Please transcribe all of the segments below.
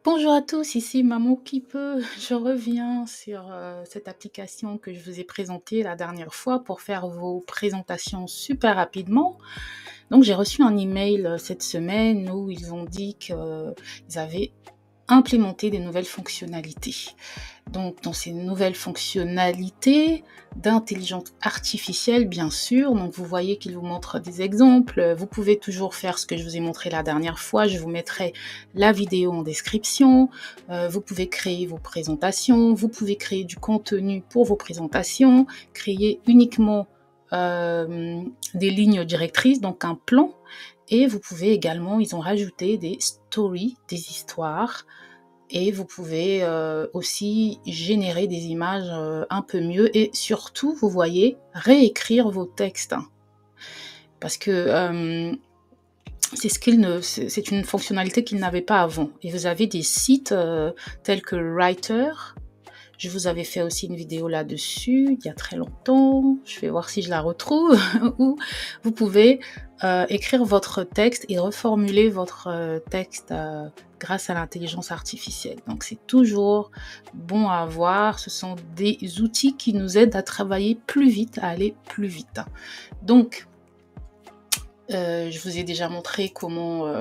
Bonjour à tous, ici Maman qui peut. Je reviens sur cette application que je vous ai présentée la dernière fois pour faire vos présentations super rapidement. Donc j'ai reçu un email cette semaine où ils ont dit qu'ils avaient implémenté des nouvelles fonctionnalités. Donc dans ces nouvelles fonctionnalités d'intelligence artificielle, bien sûr, donc vous voyez qu'il vous montre des exemples. Vous pouvez toujours faire ce que je vous ai montré la dernière fois. Je vous mettrai la vidéo en description. Vous pouvez créer vos présentations. Vous pouvez créer du contenu pour vos présentations. Créer uniquement des lignes directrices, donc un plan. Et vous pouvez également, ils ont rajouté des stories, des histoires. Et vous pouvez aussi générer des images un peu mieux. Et surtout, vous voyez, réécrire vos textes. Parce que c'est une fonctionnalité qu'ils n'avaient pas avant. Et vous avez des sites tels que Writer. Je vous avais fait aussi une vidéo là-dessus, il y a très longtemps. Je vais voir si je la retrouve. Où vous pouvez écrire votre texte et reformuler votre texte grâce à l'intelligence artificielle. Donc c'est toujours bon à avoir. Ce sont des outils qui nous aident à travailler plus vite, à aller plus vite. Donc, je vous ai déjà montré comment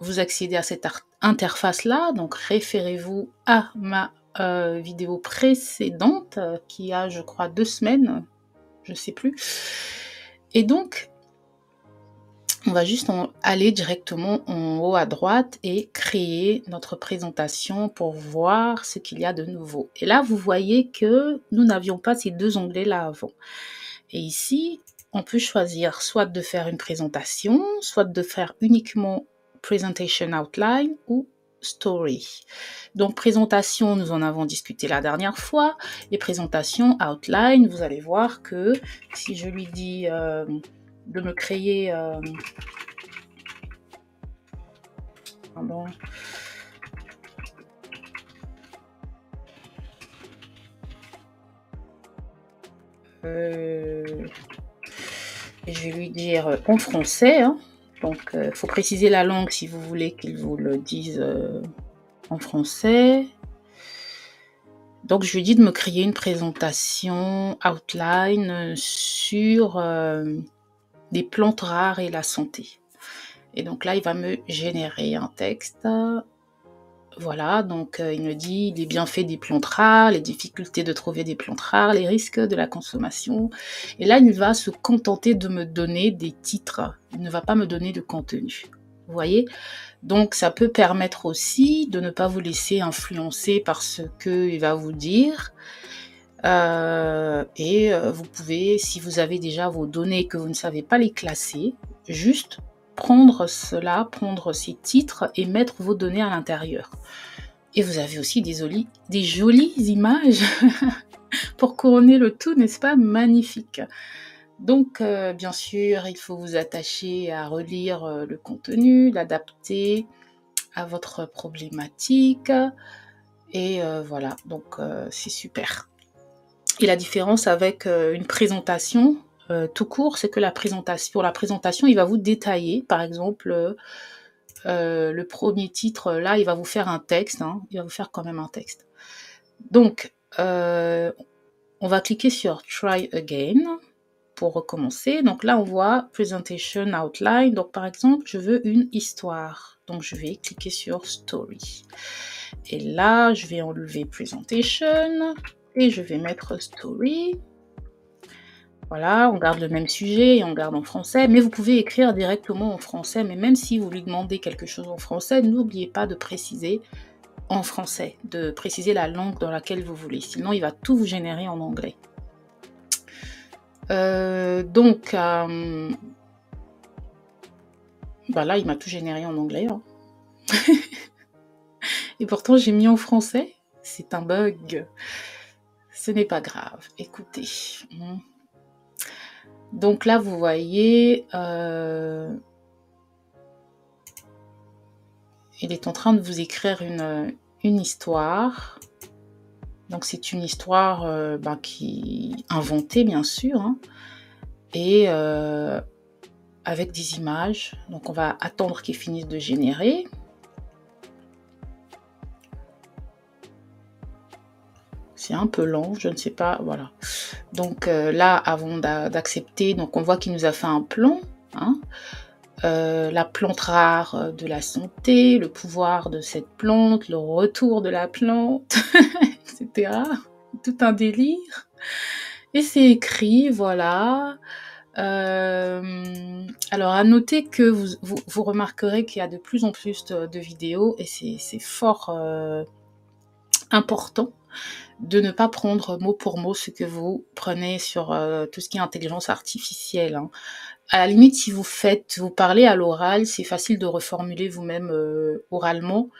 vous accédez à cette interface-là. Donc référez-vous à ma vidéo précédente qui a, je crois, 2 semaines, je ne sais plus. Et donc, on va juste aller directement en haut à droite et créer notre présentation pour voir ce qu'il y a de nouveau. Et là, vous voyez que nous n'avions pas ces deux onglets-là avant. Et ici, on peut choisir soit de faire une présentation, soit de faire uniquement Presentation Outline ou Story. Donc, présentation, nous en avons discuté la dernière fois. Les présentations Outline, vous allez voir que si je lui dis de me créer... pardon. Et je vais lui dire en français, hein. Donc, il faut préciser la langue si vous voulez qu'il vous le dise en français. Donc, je lui dis de me créer une présentation outline sur les plantes rares et la santé. Et donc là, il va me générer un texte. Voilà, donc il me dit les bienfaits des plantes rares, les difficultés de trouver des plantes rares, les risques de la consommation. Et là, il va se contenter de me donner des titres. Il ne va pas me donner de contenu. Vous voyez? Donc, ça peut permettre aussi de ne pas vous laisser influencer par ce qu'il va vous dire. Vous pouvez, si vous avez déjà vos données et que vous ne savez pas les classer, juste prendre ces titres et mettre vos données à l'intérieur. Et vous avez aussi des jolies images pour couronner le tout, n'est-ce pas? Magnifique. Donc, bien sûr, il faut vous attacher à relire le contenu, l'adapter à votre problématique. Et voilà, donc c'est super. Et la différence avec une présentation tout court, c'est que pour la présentation, il va vous détailler. Par exemple, le premier titre, là, il va vous faire un texte. Hein, il va vous faire quand même un texte. Donc, on va cliquer sur Try Again pour recommencer. Donc là, on voit Presentation Outline. Donc, par exemple, je veux une histoire. Donc, je vais cliquer sur Story. Et là, je vais enlever Presentation et je vais mettre Story. Voilà, on garde le même sujet et on garde en français, mais vous pouvez écrire directement en français, mais même si vous lui demandez quelque chose en français, n'oubliez pas de préciser en français, de préciser la langue dans laquelle vous voulez, sinon il va tout vous générer en anglais. Là, il m'a tout généré en anglais. Hein. Et pourtant, j'ai mis en français. C'est un bug. Ce n'est pas grave. Écoutez. Donc là, vous voyez, il est en train de vous écrire une histoire. Donc c'est une histoire qui inventée, bien sûr, hein, et avec des images. Donc on va attendre qu'il finisse de générer. c'est un peu lent, je ne sais pas, voilà. Donc là, avant d'accepter, donc on voit qu'il nous a fait un plan, hein, la plante rare de la santé, le pouvoir de cette plante, le retour de la plante, etc. Tout un délire. Et c'est écrit, voilà. Alors, à noter que vous remarquerez qu'il y a de plus en plus de vidéos et c'est fort important de ne pas prendre mot pour mot ce que vous prenez sur tout ce qui est intelligence artificielle, hein. À la limite, si vous parlez à l'oral, c'est facile de reformuler vous-même oralement.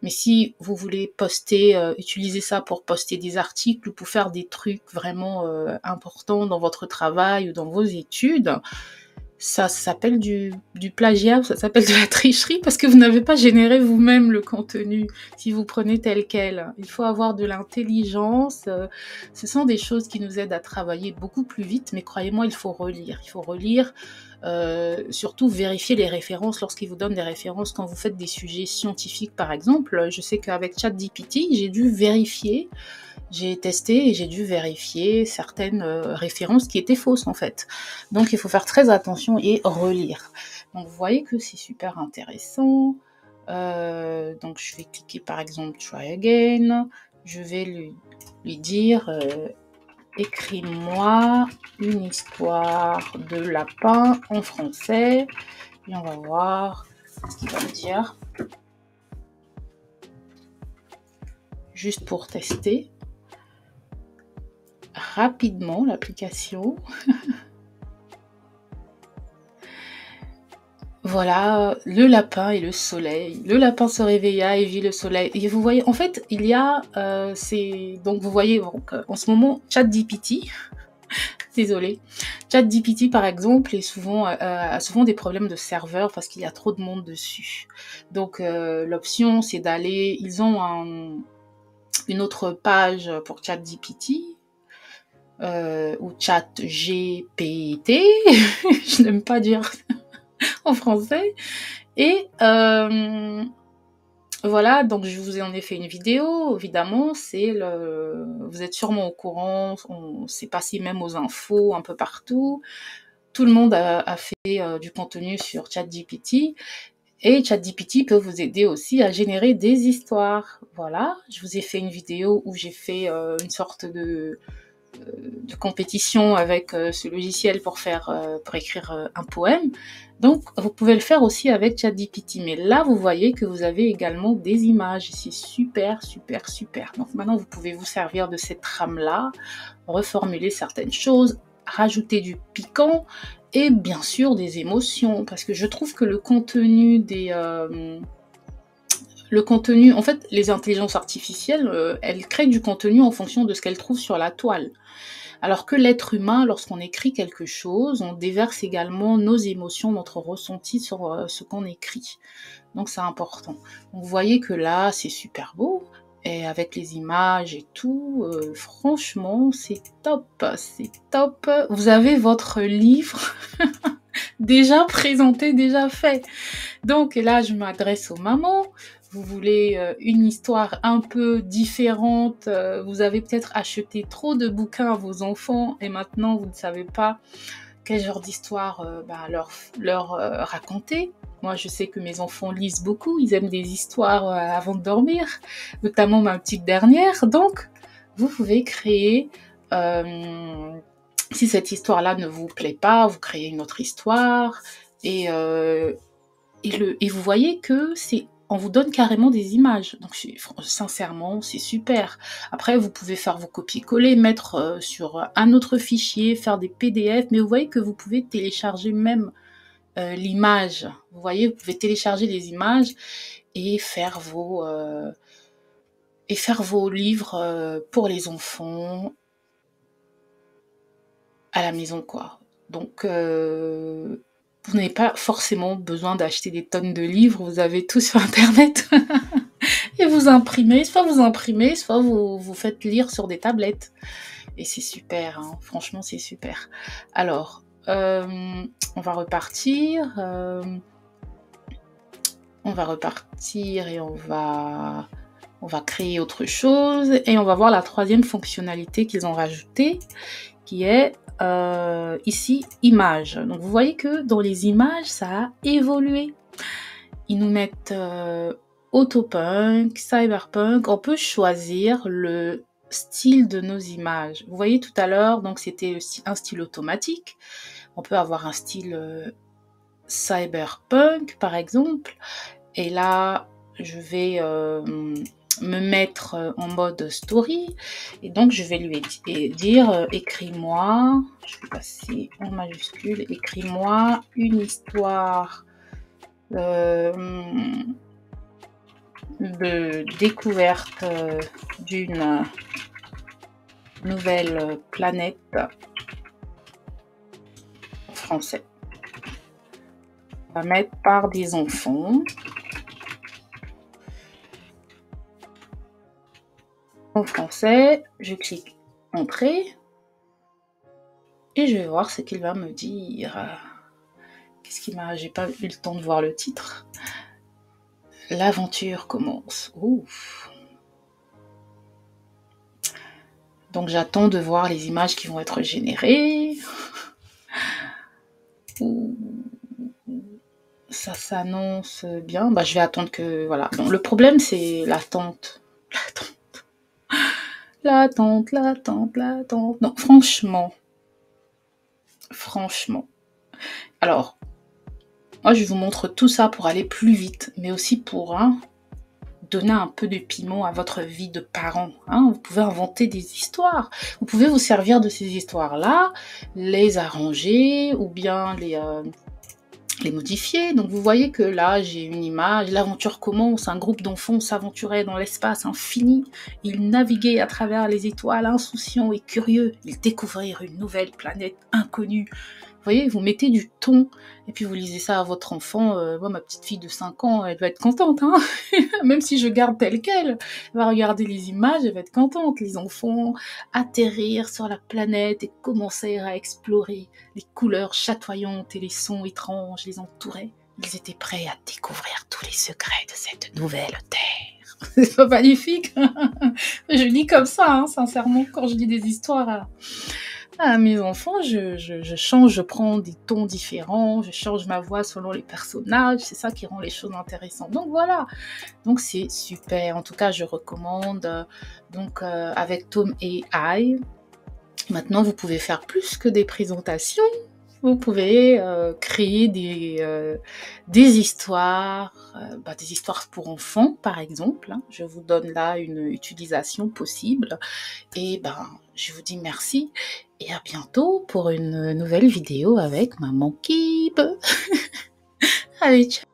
Mais si vous voulez poster, utiliser ça pour poster des articles ou pour faire des trucs vraiment importants dans votre travail ou dans vos études, ça s'appelle du plagiat, ça s'appelle de la tricherie parce que vous n'avez pas généré vous-même le contenu si vous prenez tel quel. Il faut avoir de l'intelligence. Ce sont des choses qui nous aident à travailler beaucoup plus vite, mais croyez-moi, il faut relire. Il faut relire, surtout vérifier les références lorsqu'ils vous donnent des références quand vous faites des sujets scientifiques, par exemple. Je sais qu'avec ChatGPT, j'ai dû vérifier. J'ai testé et j'ai dû vérifier certaines références qui étaient fausses en fait. Donc il faut faire très attention et relire. Donc vous voyez que c'est super intéressant. Donc je vais cliquer par exemple Try Again. Je vais lui dire écris-moi une histoire de lapin en français. Et on va voir ce qu'il va me dire. Juste pour tester rapidement l'application. Voilà, le lapin et le soleil. Le lapin se réveilla et vit le soleil. Et vous voyez, en fait, il y a, donc vous voyez, donc, en ce moment, ChatGPT, désolée, ChatGPT par exemple a souvent des problèmes de serveur parce qu'il y a trop de monde dessus. Donc l'option, c'est d'aller, ils ont une autre page pour ChatGPT. Ou ChatGPT, je n'aime pas dire en français. Et voilà, donc je vous en ai fait une vidéo, évidemment, vous êtes sûrement au courant, c'est passé même aux infos un peu partout. Tout le monde a fait du contenu sur ChatGPT. Et ChatGPT peut vous aider aussi à générer des histoires. Voilà, je vous ai fait une vidéo où j'ai fait une sorte de compétition avec ce logiciel pour écrire un poème. Donc, vous pouvez le faire aussi avec ChatGPT. Mais là, vous voyez que vous avez également des images. C'est super, super, super. Donc, maintenant, vous pouvez vous servir de cette trame-là, reformuler certaines choses, rajouter du piquant et bien sûr des émotions. Parce que je trouve que le contenu en fait, les intelligences artificielles, elles créent du contenu en fonction de ce qu'elles trouvent sur la toile. Alors que l'être humain, lorsqu'on écrit quelque chose, on déverse également nos émotions, notre ressenti sur ce qu'on écrit. Donc c'est important. Donc, vous voyez que là, c'est super beau. Et avec les images et tout, franchement, c'est top. C'est top. Vous avez votre livre déjà présenté, déjà fait. Donc là, je m'adresse aux mamans. Vous voulez une histoire un peu différente, vous avez peut-être acheté trop de bouquins à vos enfants et maintenant vous ne savez pas quel genre d'histoire leur raconter. Moi, je sais que mes enfants lisent beaucoup, ils aiment des histoires avant de dormir, notamment ma petite dernière. Donc, vous pouvez créer, si cette histoire-là ne vous plaît pas, vous créez une autre histoire et vous voyez que on vous donne carrément des images. Donc, sincèrement, c'est super. Après, vous pouvez faire vos copier-coller, mettre sur un autre fichier, faire des PDF, mais vous voyez que vous pouvez télécharger même l'image. Vous voyez, vous pouvez télécharger les images et faire vos livres pour les enfants à la maison, quoi. Donc, vous n'avez pas forcément besoin d'acheter des tonnes de livres, vous avez tout sur Internet. Et vous imprimez, soit vous faites lire sur des tablettes. Et c'est super, hein. Franchement, c'est super. Alors, on va repartir. Et on On va créer autre chose et on va voir la troisième fonctionnalité qu'ils ont rajoutée, qui est ici, images. Donc vous voyez que dans les images, ça a évolué. Ils nous mettent autopunk, cyberpunk. On peut choisir le style de nos images. Vous voyez tout à l'heure, donc c'était un style automatique. On peut avoir un style cyberpunk, par exemple. Et là, je vais me mettre en mode story. Et donc, je vais lui dire, écris-moi, je vais passer en majuscule, écris-moi une histoire de découverte d'une nouvelle planète en français. On va mettre par des enfants. En français, je clique Entrée et je vais voir ce qu'il va me dire. Qu'est-ce qu'il m'a... J'ai pas eu le temps de voir le titre. L'aventure commence. Ouf. Donc j'attends de voir les images qui vont être générées. Ça s'annonce bien. Bah, je vais attendre que... Voilà. Donc, le problème, c'est l'attente. L'attente. Non, franchement. Alors, moi, je vous montre tout ça pour aller plus vite, mais aussi pour donner un peu de piment à votre vie de parent. Vous pouvez inventer des histoires. Vous pouvez vous servir de ces histoires-là, les arranger ou bien les modifier. Donc vous voyez que là, j'ai une image. L'aventure commence. Un groupe d'enfants s'aventurait dans l'espace infini. Ils naviguaient à travers les étoiles, insouciants et curieux. Ils découvrirent une nouvelle planète inconnue. Vous voyez, vous mettez du ton et puis vous lisez ça à votre enfant. Moi, ma petite fille de 5 ans, elle va être contente. Même si je garde tel quel, elle va regarder les images, elle va être contente. Les enfants atterrir sur la planète et commencer à explorer. Les couleurs chatoyantes et les sons étranges les entouraient. Ils étaient prêts à découvrir tous les secrets de cette nouvelle terre. C'est pas magnifique? Je lis comme ça, sincèrement, quand je lis des histoires à mes enfants, je change, je prends des tons différents, je change ma voix selon les personnages, c'est ça qui rend les choses intéressantes. Donc voilà, donc c'est super, en tout cas je recommande, avec Tom AI. Maintenant vous pouvez faire plus que des présentations, vous pouvez créer des histoires pour enfants par exemple. Je vous donne là une utilisation possible et je vous dis merci et à bientôt pour une nouvelle vidéo avec Maman Kib. Allez, ciao.